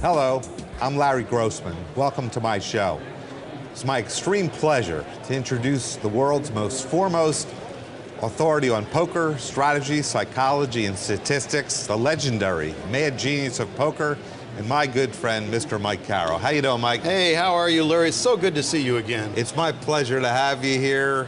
Hello, I'm Larry Grossman. Welcome to my show. It's my extreme pleasure to introduce the world's most foremost authority on poker, strategy, psychology, and statistics, the legendary mad genius of poker, and my good friend, Mr. Mike Caro. How you doing, Mike? Hey, how are you, Larry? It's so good to see you again. It's my pleasure to have you here.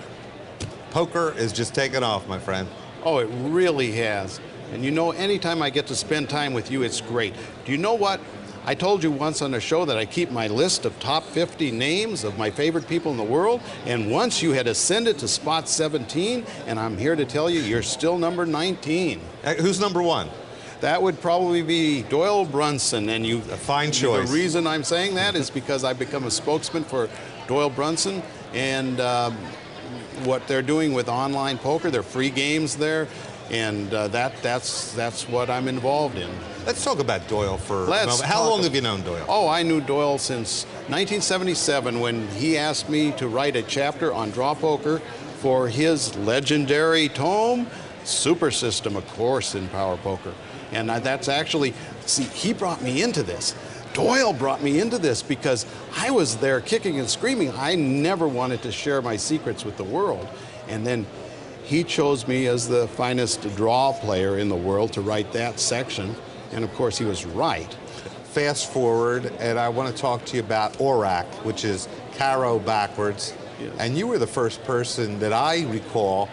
Poker is just taking off, my friend. Oh, it really has. And you know, anytime I get to spend time with you, it's great. Do you know what? I told you once on the show that I keep my list of top 50 names of my favorite people in the world, and once you had ascended to spot 17, and I'm here to tell you, you're still number 19. Who's number one? That would probably be Doyle Brunson, and you. A fine choice. The reason I'm saying that is because I've become a spokesman for Doyle Brunson, and what they're doing with online poker, their free games there, and that's what I'm involved in. Let's talk about Doyle for a moment. How long have you known Doyle? Oh, I knew Doyle since 1977 when he asked me to write a chapter on draw poker for his legendary tome, Super System, a course in power poker. And that's actually, see, he brought me into this. Doyle brought me into this because I was there kicking and screaming. I never wanted to share my secrets with the world. And then he chose me as the finest draw player in the world to write that section. And of course, he was right. Fast forward, and I want to talk to you about ORAC, which is Caro backwards. Yes. And you were the first person that I recall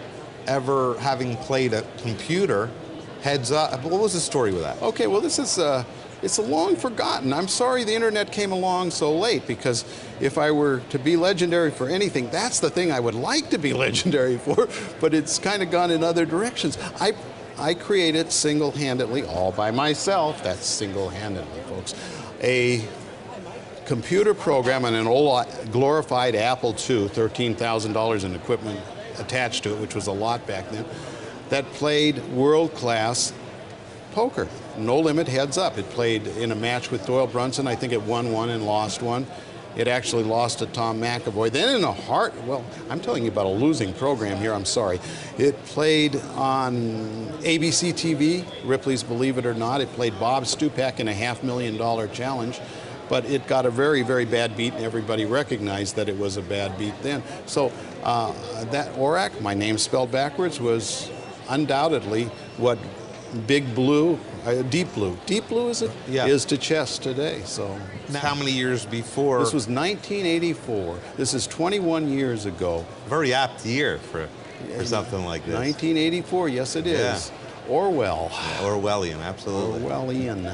ever having played a computer heads up. What was the story with that? Okay, well, this is it's a long forgotten. I'm sorry the internet came along so late, because if I were to be legendary for anything, that's the thing I would like to be legendary for, but it's kind of gone in other directions. I created single-handedly, all by myself, that's single-handedly, folks, a computer program on an old glorified Apple II, $13,000 in equipment attached to it, which was a lot back then, that played world-class poker. No limit, heads up. It played in a match with Doyle Brunson. I think it won one and lost one. It actually lost to Tom McAvoy. Then in a well, I'm telling you about a losing program here, I'm sorry. It played on ABC TV, Ripley's Believe It or Not. It played Bob Stupak in a $500,000 challenge, but it got a very, very bad beat, and everybody recognized that it was a bad beat then. So that ORAC, my name spelled backwards, was undoubtedly what Big Blue, Deep Blue is it? Yeah. Is to chess today. So now, how many years before? This was 1984. This is 21 years ago. Very apt year for something like this. 1984, yes it is. Yeah. Orwell. Yeah, Orwellian, absolutely. Orwellian.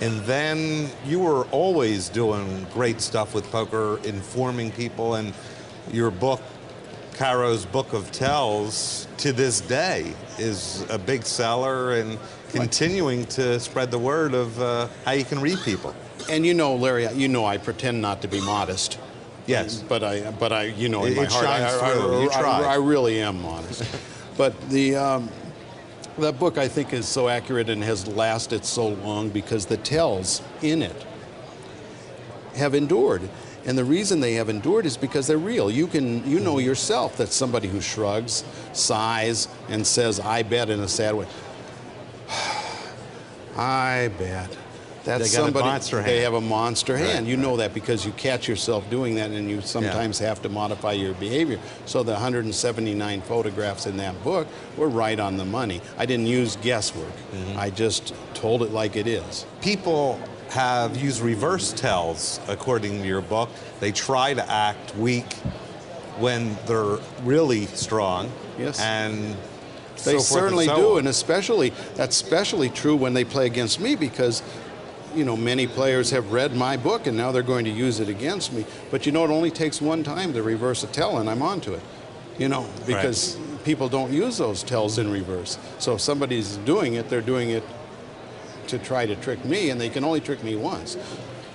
And then you were always doing great stuff with poker, informing people, and your book, Caro's Book of Tells, to this day is a big seller and continuing to spread the word of how you can read people. And you know, Larry, you know I pretend not to be modest. Yes. But I you know, in my heart, I really am modest. But that book, I think, is so accurate and has lasted so long because the tells in it have endured. And the reason they have endured is because they're real. You know yourself that somebody who shrugs, sighs, and says, I bet in a sad way. I bet. That's somebody, they have a monster hand. You know that because you catch yourself doing that, and you sometimes have to modify your behavior. So the 179 photographs in that book were right on the money. I didn't use guesswork. I just told it like it is. People have used reverse tells, according to your book. They try to act weak when they're really strong. Yes. And they certainly do, on. and that's especially true when they play against me, because you know, many players have read my book and now they're going to use it against me. But you know, it only takes one time to reverse a tell and I'm onto it. You know, because people don't use those tells in reverse. So if somebody's doing it, they're doing it to try to trick me, and they can only trick me once.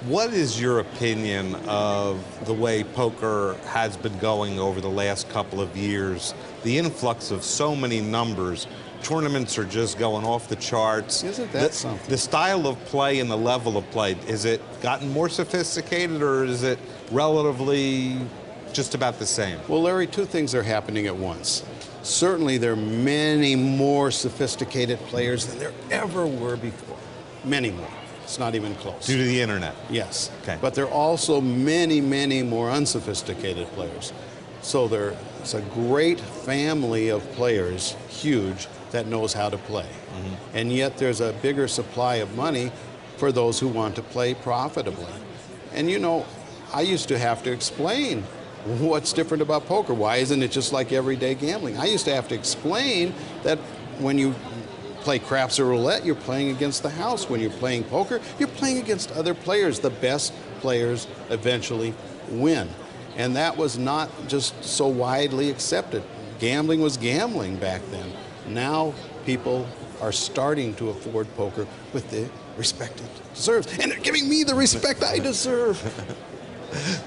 What is your opinion of the way poker has been going over the last couple of years? The influx of so many numbers. Tournaments are just going off the charts. Isn't that something? The style of play and the level of play, is it gotten more sophisticated, or is it relatively just about the same? Well, Larry, two things are happening at once. Certainly there are many more sophisticated players than there ever were before. Many more. It's not even close. Due to the internet. Yes. Okay. But there are also many, many more unsophisticated players. So there's a great family of players, huge, that knows how to play. And yet there's a bigger supply of money for those who want to play profitably. And you know, I used to have to explain what's different about poker. Why isn't it just like everyday gambling? I used to have to explain that when you play craps or roulette, you're playing against the house. When you're playing poker, you're playing against other players. The best players eventually win. And that was not just so widely accepted. Gambling was gambling back then. Now people are starting to afford poker with the respect it deserves. And they're giving me the respect I deserve.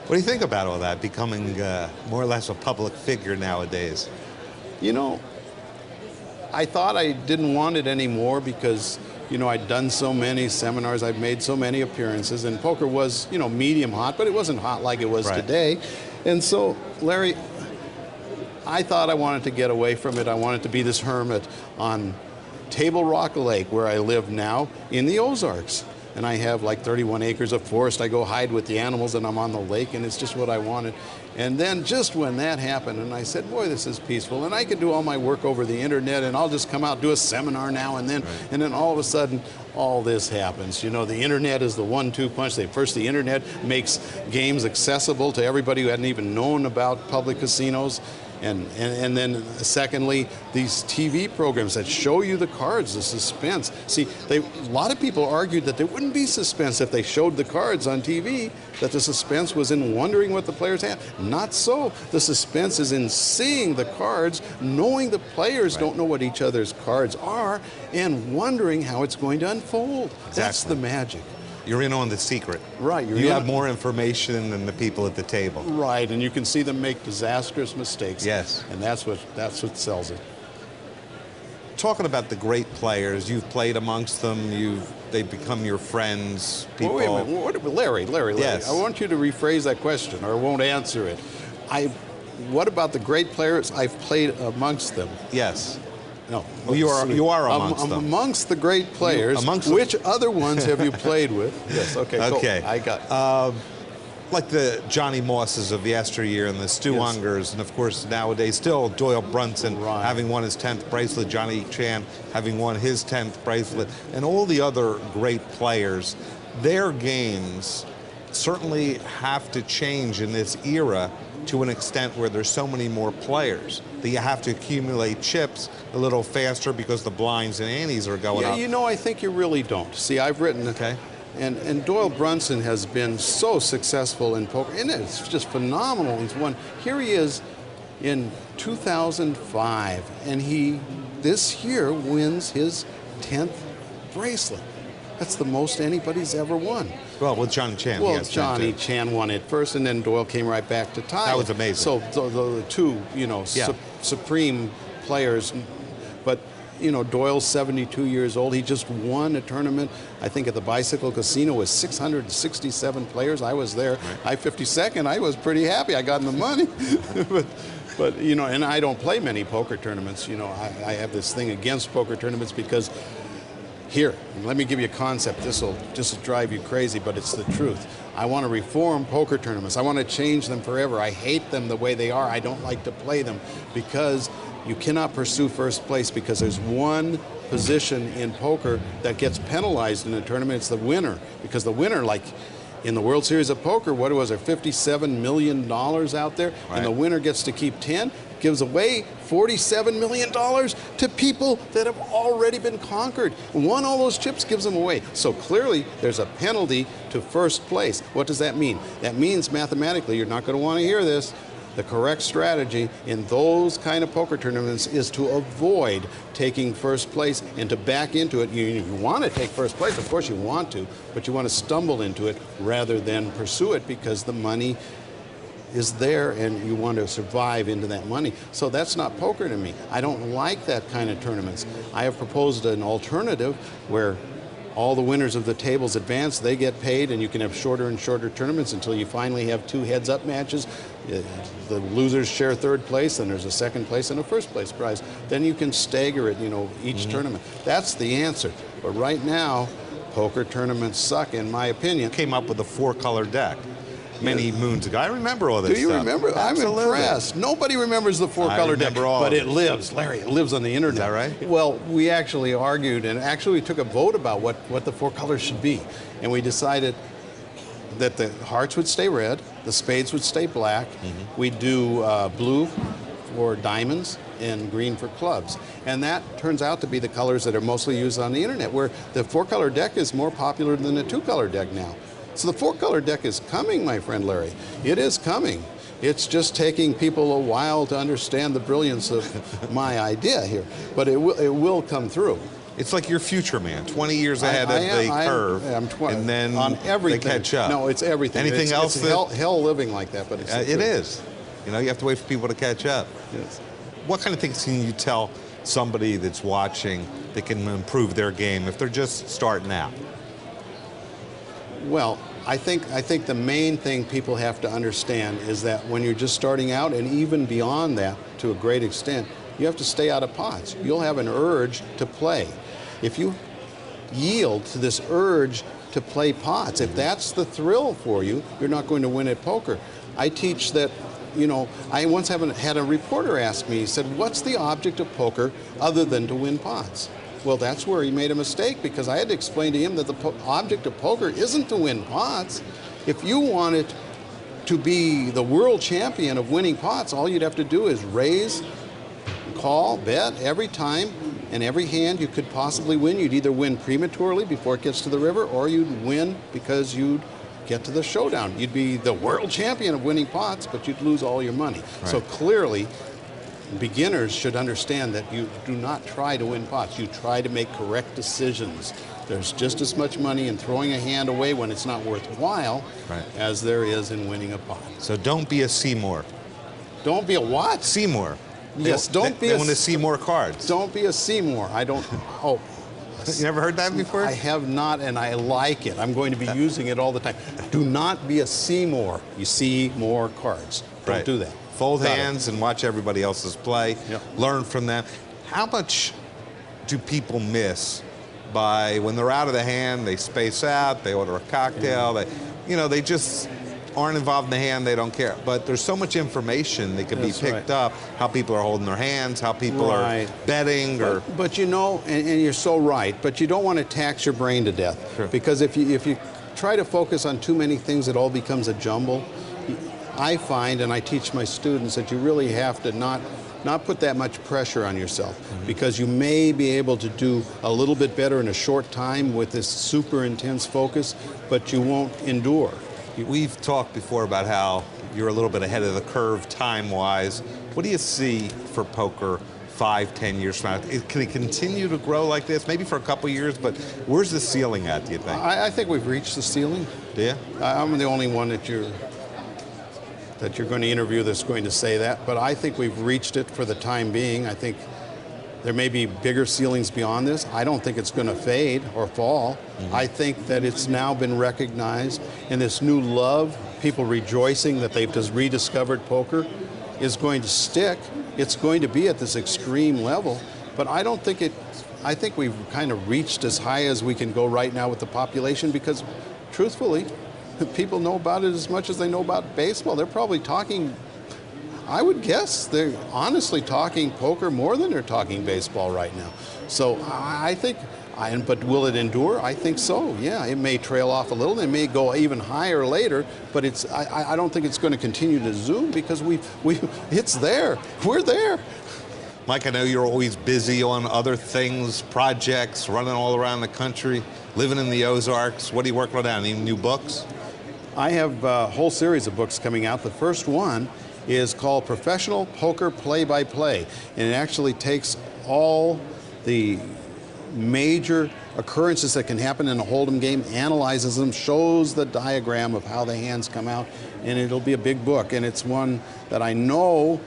What do you think about all that, becoming more or less a public figure nowadays? You know, I thought I didn't want it anymore because, you know, I'd done so many seminars, I'd made so many appearances, and poker was, you know, medium hot, but it wasn't hot like it was today. And so, Larry, I thought I wanted to get away from it. I wanted to be this hermit on Table Rock Lake, where I live now, in the Ozarks. And I have like 31 acres of forest. I go hide with the animals and I'm on the lake, and it's just what I wanted. And then just when that happened, and I said, boy, this is peaceful, and I could do all my work over the internet, and I'll just come out, do a seminar now and then, and then all of a sudden, all this happens. You know, the internet is the 1-2 punch. First, the internet makes games accessible to everybody who hadn't even known about public casinos. And then secondly, these TV programs that show you the cards, the suspense. See, a lot of people argued that there wouldn't be suspense if they showed the cards on TV, that the suspense was in wondering what the players had. Not so. The suspense is in seeing the cards, knowing the players don't know what each other's cards are, and wondering how it's going to unfold. Exactly. That's the magic. You're in on the secret. Right. You have more information than the people at the table. Right, and you can see them make disastrous mistakes. Yes. And that's what sells it. Talking about the great players, you've played amongst them, they've become your friends, people. Well, wait a minute. Larry, Yes. I want you to rephrase that question, or I won't answer it. What about the great players? I've played amongst them. Yes. No. Well, you are amongst them. Amongst the great players. Which other ones have you played with? Yes, okay. Okay. Cool. I got like the Johnny Mosses of yesteryear and the Stu Ungers, and of course nowadays still Doyle Brunson having won his 10th bracelet, Johnny Chan having won his 10th bracelet, and all the other great players. Their games certainly have to change in this era to an extent where there's so many more players that you have to accumulate chips a little faster because the blinds and antes are going up. You know, I think you really don't. See, I've written, and Doyle Brunson has been so successful in poker, and it's just phenomenal. He's won. Here he is in 2005, and he this year wins his 10th bracelet. That's the most anybody's ever won. Well, with Johnny Chan. Well, Johnny Chan won it first, and then Doyle came right back to tie. That was amazing. So the two, you know, supreme players. But, you know, Doyle's 72 years old. He just won a tournament, I think, at the Bicycle Casino with 667 players. I was there. I 52nd. I was pretty happy. I got in the money. But, you know, and I don't play many poker tournaments. You know, I have this thing against poker tournaments because here, let me give you a concept. This will drive you crazy, but it's the truth. I want to reform poker tournaments. I want to change them forever. I hate them the way they are. I don't like to play them because you cannot pursue first place because there's one position in poker that gets penalized in a tournament. It's the winner, because the winner, like in the World Series of Poker, what was there, $57 million out there, and the winner gets to keep 10, gives away $47 million to people that have already been conquered. Won all those chips, gives them away. So clearly, there's a penalty to first place. What does that mean? That means mathematically, you're not going to want to hear this, the correct strategy in those kind of poker tournaments is to avoid taking first place and to back into it. You want to take first place, of course you want to, but you want to stumble into it rather than pursue it because the money is there and you want to survive into that money. So that's not poker to me. I don't like that kind of tournaments. I have proposed an alternative where all the winners of the tables advance, they get paid, and you can have shorter and shorter tournaments until you finally have two heads-up matches. The losers share third place, and there's a second place and a first place prize. Then you can stagger it, you know, each tournament. That's the answer. But right now, poker tournaments suck, in my opinion. Came up with a 4-color deck many moons ago. I remember all this Do you stuff. remember? Absolutely. I'm impressed. Nobody remembers the 4-color deck, but it lives, Larry. It lives on the internet. Is that right? Well, we actually argued, and actually we took a vote about what the 4 colors should be, and we decided that the hearts would stay red, the spades would stay black. We'd do blue for diamonds and green for clubs, and that turns out to be the colors that are mostly used on the internet, where the 4-color deck is more popular than the 2-color deck now. So the 4-color deck is coming, my friend Larry. It is coming. It's just taking people a while to understand the brilliance of my idea here, but it will come through. It's like your future, man. 20 years ahead of the curve, and then on everything. they catch up. No, it's everything. Anything else? It's hell living like that, but it's it is. You know, you have to wait for people to catch up. Yes. What kind of things can you tell somebody that's watching that can improve their game if they're just starting out? Well, I think the main thing people have to understand is that when you're just starting out, and even beyond that to a great extent, you have to stay out of pots. You'll have an urge to play. If you yield to this urge to play pots, if that's the thrill for you, you're not going to win at poker. I teach that, you know, I once had a reporter ask me, he said, what's the object of poker other than to win pots? Well, that's where he made a mistake, because I had to explain to him that the object of poker isn't to win pots. If you wanted to be the world champion of winning pots, all you'd have to do is raise, call, bet every time, and every hand you could possibly win. You'd either win prematurely before it gets to the river, or you'd win because you'd get to the showdown. You'd be the world champion of winning pots, but you'd lose all your money. Right. So clearly, beginners should understand that you do not try to win pots. You try to make correct decisions. There's just as much money in throwing a hand away when it's not worthwhile as there is in winning a pot. So don't be a Seymour. Don't be a what? Seymour. Yes, they want to see more cards. Don't be a Seymour. I don't. Oh. You never heard that before? I have not, and I like it. I'm going to be using it all the time. Do not be a Seymour. You see more cards. Don't do that. Fold hands and watch everybody else's play. Yep. Learn from them. How much do people miss by when they're out of the hand? They space out. They order a cocktail. They just aren't involved in the hand. They don't care. But there's so much information that can be picked up. How people are holding their hands. How people are betting. But you know, and you're so right. But you don't want to tax your brain to death. Sure. Because if you try to focus on too many things, it all becomes a jumble. I find, and I teach my students, that you really have to not put that much pressure on yourself, because you may be able to do a little bit better in a short time with this super intense focus, but you won't endure. We've talked before about how you're a little bit ahead of the curve time-wise. What do you see for poker 5-10 years from now? Can it continue to grow like this? Maybe for a couple years, but where's the ceiling at, do you think? I think we've reached the ceiling. Do you? I'm the only one that you're going to interview that's going to say that, but I think we've reached it for the time being. I think there may be bigger ceilings beyond this. I don't think it's going to fade or fall. I think that it's now been recognized, and this new love, people rejoicing that they've just rediscovered poker, is going to stick. It's going to be at this extreme level, but I think we've kind of reached as high as we can go right now with the population, because truthfully, people know about it as much as they know about baseball. They're probably talking, I would guess, they're honestly talking poker more than they're talking baseball right now. So I think, but will it endure? I think so, yeah. It may trail off a little. It may go even higher later, but I don't think it's going to continue to zoom, because it's there. We're there. Mike, I know you're always busy on other things, projects, running all around the country, living in the Ozarks. What are you working on now? Any new books? I have a whole series of books coming out. The first one is called Professional Poker Play-by-Play, and it actually takes all the major occurrences that can happen in a hold'em game, analyzes them, shows the diagram of how the hands come out, and it'll be a big book. And it's one that I know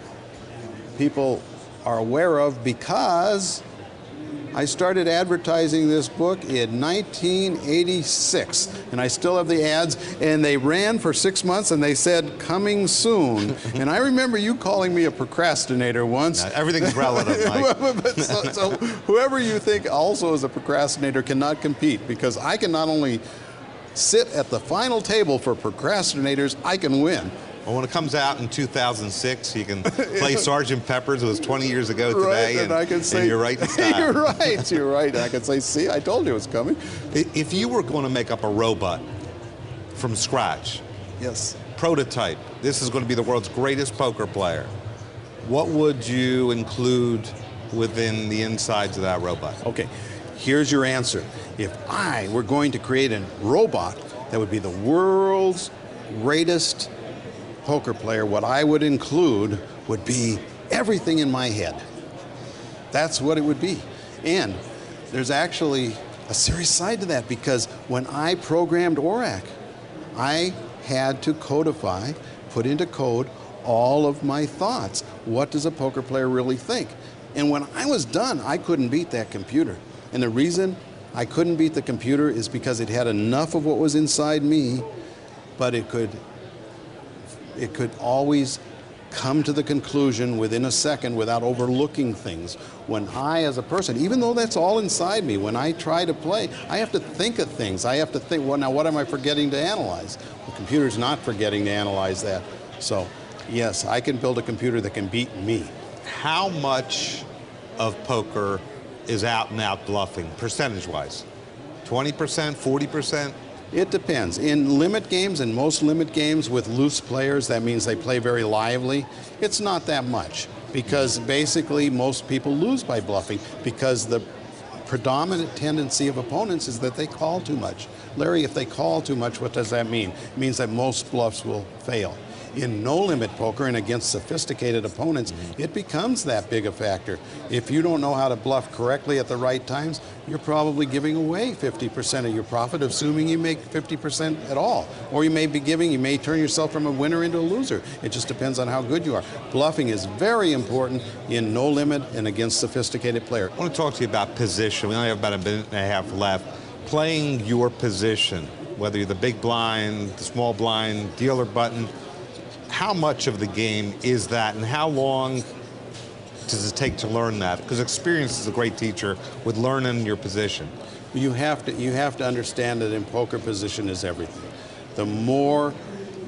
people are aware of, because I started advertising this book in 1986, and I still have the ads, and they ran for 6 months, and they said, coming soon. And I remember you calling me a procrastinator once. Now, everything's relative, Mike. so whoever you think also is a procrastinator cannot compete, because I can not only sit at the final table for procrastinators, I can win. Well, when it comes out in 2006, you can play Sergeant Pepper's. It was 20 years ago today, right, and I can say, and you're right in style. You're right. I can say, see, I told you it was coming. If you were going to make up a robot from scratch, yes, prototype, this is going to be the world's greatest poker player, what would you include within the insides of that robot? Okay, here's your answer. If I were going to create a robot that would be the world's greatest poker player, what I would include would be everything in my head. That's what it would be. And there's actually a serious side to that, because when I programmed ORAC, I had to codify, put into code all of my thoughts. What does a poker player really think? And when I was done, I couldn't beat that computer. And the reason I couldn't beat the computer is because it had enough of what was inside me, but it could always come to the conclusion within a second without overlooking things. When I, as a person, even though that's all inside me, when I try to play, I have to think of things. I have to think, well, now what am I forgetting to analyze? The computer's not forgetting to analyze that. So, yes, I can build a computer that can beat me. How much of poker is out and out bluffing, percentage-wise? 20%, 40%? It depends. In limit games, in most limit games with loose players, that means they play very lively, it's not that much, because basically most people lose by bluffing, because the predominant tendency of opponents is that they call too much. Larry, if they call too much, what does that mean? It means that most bluffs will fail. In no-limit poker and against sophisticated opponents, it becomes that big a factor. If you don't know how to bluff correctly at the right times, you're probably giving away 50% of your profit, assuming you make 50% at all. Or you may turn yourself from a winner into a loser. It just depends on how good you are. Bluffing is very important in no-limit and against sophisticated players. I want to talk to you about position. We only have about a minute and a half left. Playing your position, whether you're the big blind, the small blind, dealer button, how much of the game is that, and how long does it take to learn that? Because experience is a great teacher with learning your position. You have to understand that in poker, position is everything. The more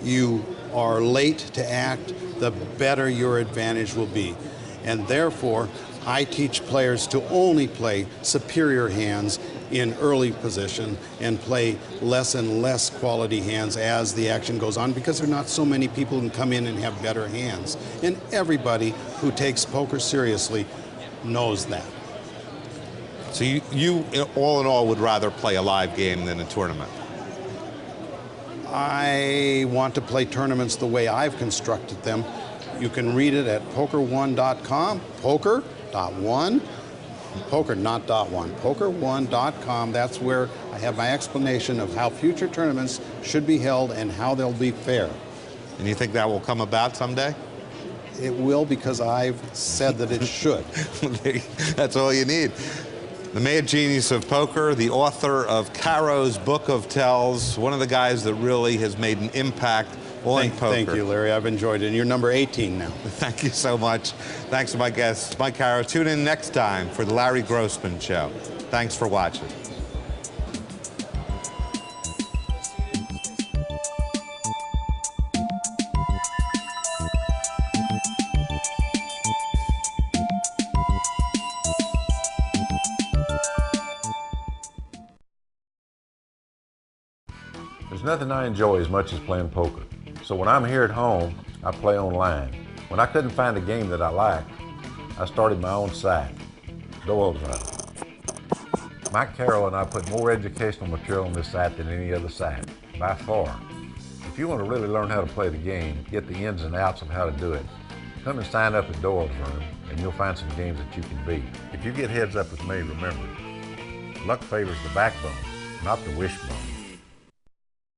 you are late to act, the better your advantage will be. And therefore, I teach players to only play superior hands in early position and play less and less quality hands as the action goes on, because there are not so many people who can come in and have better hands. And everybody who takes poker seriously knows that. So you all in all, would rather play a live game than a tournament? I want to play tournaments the way I've constructed them. You can read it at poker1.com, poker.one. Poker, not .one, poker1.com. That's where I have my explanation of how future tournaments should be held and how they'll be fair. And you think that will come about someday? It will, because I've said that it should. That's all you need. The mad genius of poker, the author of Caro's Book of Tells, one of the guys that really has made an impact on poker. Thank you, Larry. I've enjoyed it. And you're number 18 now. Thank you so much. Thanks to my guest, Mike Caro. Tune in next time for the Larry Grossman Show. Thanks for watching. There's nothing I enjoy as much as playing poker. So when I'm here at home, I play online. When I couldn't find a game that I liked, I started my own site, Doyle's Run. Mike Caro and I put more educational material on this site than any other site, by far. If you want to really learn how to play the game, get the ins and outs of how to do it, come and sign up at Doyle's Room and you'll find some games that you can beat. If you get heads up with me, remember, luck favors the backbone, not the wishbone.